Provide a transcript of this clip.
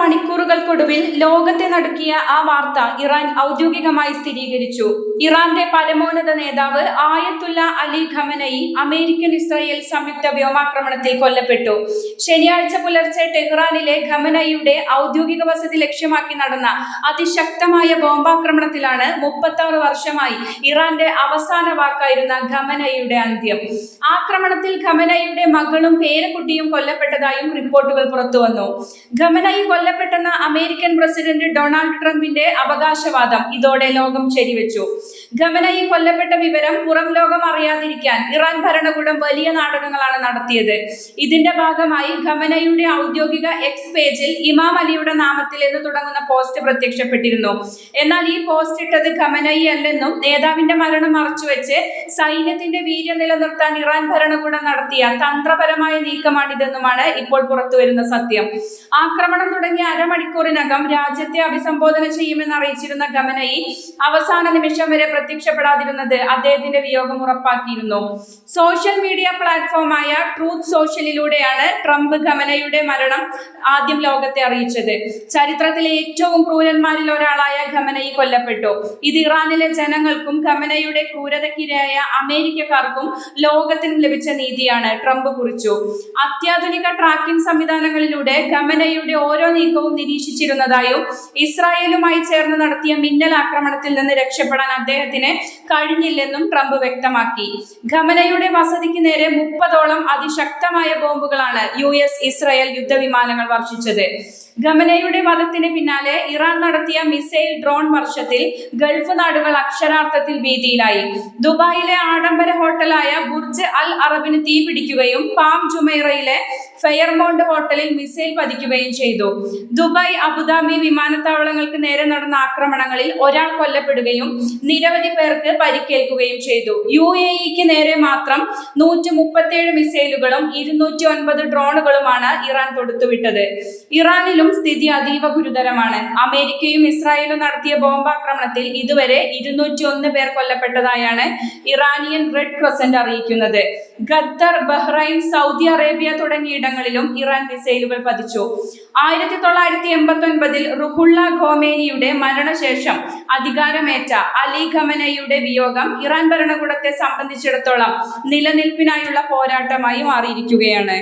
മണിക്കൂറുകൾക്കൊടുവിൽ ലോകത്തെ നടുക്കിയ ആ വാർത്ത ഇറാൻ ഔദ്യോഗികമായി സ്ഥിരീകരിച്ചു. ഇറാന്റെ പരമോന്നത നേതാവ് Ayatollah Ali Khamenei American Israel സംയുക്ത വ്യോമാക്രമണത്തിൽ കൊല്ലപ്പെട്ടു. ശനിയാഴ്ച പുലർച്ചെ ടെഹ്റാനിലെ ഖമനയിയുടെ ഔദ്യോഗിക വസതി ലക്ഷ്യമാക്കി നടന്ന അതിശക്തമായ ബോംബാക്രമണത്തിലാണ് 36 വർഷമായി ഇറാന്റെ അവസാന വാക്കായിരുന്ന ഖമനയിയുടെ അന്ത്യം. ആക്രമണത്തിൽ ഖമനയിയുടെ മകളും പേരക്കുട്ടിയും കൊല്ലപ്പെട്ടതായും റിപ്പോർട്ടുകൾ പുറത്തുവന്നു. ഖമനയി കൊല്ലപ്പെട്ടെന്ന അമേരിക്കൻ പ്രസിഡന്റ് ഡൊണാൾഡ് ട്രംപിന്റെ അവകാശവാദം ഇതോടെ ലോകം ശരിവെച്ചു. ഖമനയി കൊല്ലപ്പെട്ട വിവരം പുറം ലോകം അറിയാതിരിക്കാൻ ഇറാൻ ഭരണകൂടം വലിയ നാടകങ്ങളാണ് നടത്തിയത്. ഇതിന്റെ ഭാഗമായി ഖമനയുടെ ഔദ്യോഗിക എക്സ് പേജിൽ ഇമാം അലിയുടെ നാമത്തിൽ എന്ന് തുടങ്ങുന്ന പോസ്റ്റ് പ്രത്യക്ഷപ്പെട്ടിരുന്നു. എന്നാൽ ഈ പോസ്റ്റ് ഇട്ടത് ഖമനയി അല്ലെന്നും നേതാവിന്റെ മരണം മറച്ചുവെച്ച് സൈന്യത്തിന്റെ വീര്യം നിലനിർത്താൻ ഇറാൻ ഭരണകൂടം നടത്തിയ തന്ത്രപരമായ നീക്കമാണിതെന്നുമാണ് ഇപ്പോൾ പുറത്തുവരുന്ന സത്യം. ആക്രമണം തുടങ്ങിയ അരമണിക്കൂറിനകം രാജ്യത്തെ അഭിസംബോധന ചെയ്യുമെന്ന് അറിയിച്ചിരുന്ന ഖമനയി അവസാന നിമിഷം വരെ പ്രത്യക്ഷപ്പെടാതിരുന്നത് അദ്ദേഹത്തിന്റെ വിയോഗം ഉറപ്പാക്കിയിരുന്നു. സോഷ്യൽ മീഡിയ പ്ലാറ്റ്ഫോമായ ട്രൂത്ത് സോഷ്യലിലൂടെയാണ് ട്രംപ് ഖമനയുടെ മരണം ആദ്യം ലോകത്തെ അറിയിച്ചത്. ചരിത്രത്തിലെ ഏറ്റവും ക്രൂരന്മാരിൽ ഒരാളായ ഖമനയി കൊല്ലപ്പെട്ടു. ഇത് ഇറാനിലെ ജനങ്ങൾക്കും ഖമനയുടെ ക്രൂരതയ്ക്കിരയായ അമേരിക്കക്കാർക്കും ലോകത്തിനും ലഭിച്ച നീതിയാണ്, ട്രംപ് കുറിച്ചു. അത്യാധുനിക ട്രാക്കിംഗ് സംവിധാനങ്ങളിലൂടെ ഖമനയുടെ ഓരോ നീക്കവും നിരീക്ഷിച്ചിരുന്നതായും ഇസ്രായേലുമായി ചേർന്ന് നടത്തിയ മിന്നൽ ആക്രമണത്തിൽ നിന്ന് രക്ഷപ്പെടാൻ അദ്ദേഹത്തിന് കഴിഞ്ഞില്ലെന്നും ട്രംപ് വ്യക്തമാക്കി. ഖമനയുടെ വസതിക്ക് നേരെ 30ഓളം അതിശക്തമായ ബോംബുകളാണ് US ഇസ്രായേൽ യുദ്ധവിമാനങ്ങൾ വർഷിച്ചത്. ഖമനയുടെ വധത്തിന് പിന്നാലെ ഇറാൻ നടത്തിയ മിസൈൽ ഡ്രോൺ വർഷത്തിൽ ഗൾഫ് നാടുകൾ അക്ഷരാർത്ഥത്തിൽ ഭീതിയിലായി. ദുബായിലെ ആഡംബര ഹോട്ടലായ ബുർജ് അൽ അറബിന് തീപിടിക്കുകയും പാം ജുമൈറയിലെ ഫെയർമൗണ്ട് ഹോട്ടലിൽ മിസൈൽ പതിക്കുകയും ചെയ്തു. ദുബായ്, അബുദാബി വിമാനത്താവളങ്ങൾക്ക് നേരെ നടന്ന ആക്രമണങ്ങളിൽ ഒരാൾ കൊല്ലപ്പെടുകയും നിരവധി പേർക്ക് പരിക്കേൽക്കുകയും ചെയ്തു. UAEക്ക് നേരെ മാത്രം 137 മിസൈലുകളും 209 ഡ്രോണുകളുമാണ് ഇറാൻ തൊടുത്തുവിട്ടത്. ഇറാനിലും സ്ഥിതി അതീവ ഗുരുതരമാണ്. അമേരിക്കയും ഇസ്രായേലും നടത്തിയ ബോംബാക്രമണത്തിൽ ഇതുവരെ 201 പേർ കൊല്ലപ്പെട്ടതായാണ് ഇറാനിയൻ റെഡ് ക്രസന്റ് അറിയിക്കുന്നത്. ഖത്തർ, ബഹ്റൈൻ, സൗദി അറേബ്യ തുടങ്ങിയ ഇടങ്ങളിലും ഇറാൻ മിസൈലുകൾ പതിച്ചു. 1989 റുഹുള്ള ഖോമേനിയുടെ മരണശേഷം അധികാരമേറ്റ അലി ഖമനയുടെ വിയോഗം ഇറാൻ ഭരണകൂടത്തെ സംബന്ധിച്ചിടത്തോളം നിലനിൽപ്പിനായുള്ള പോരാട്ടമായി മാറിയിരിക്കുകയാണ്.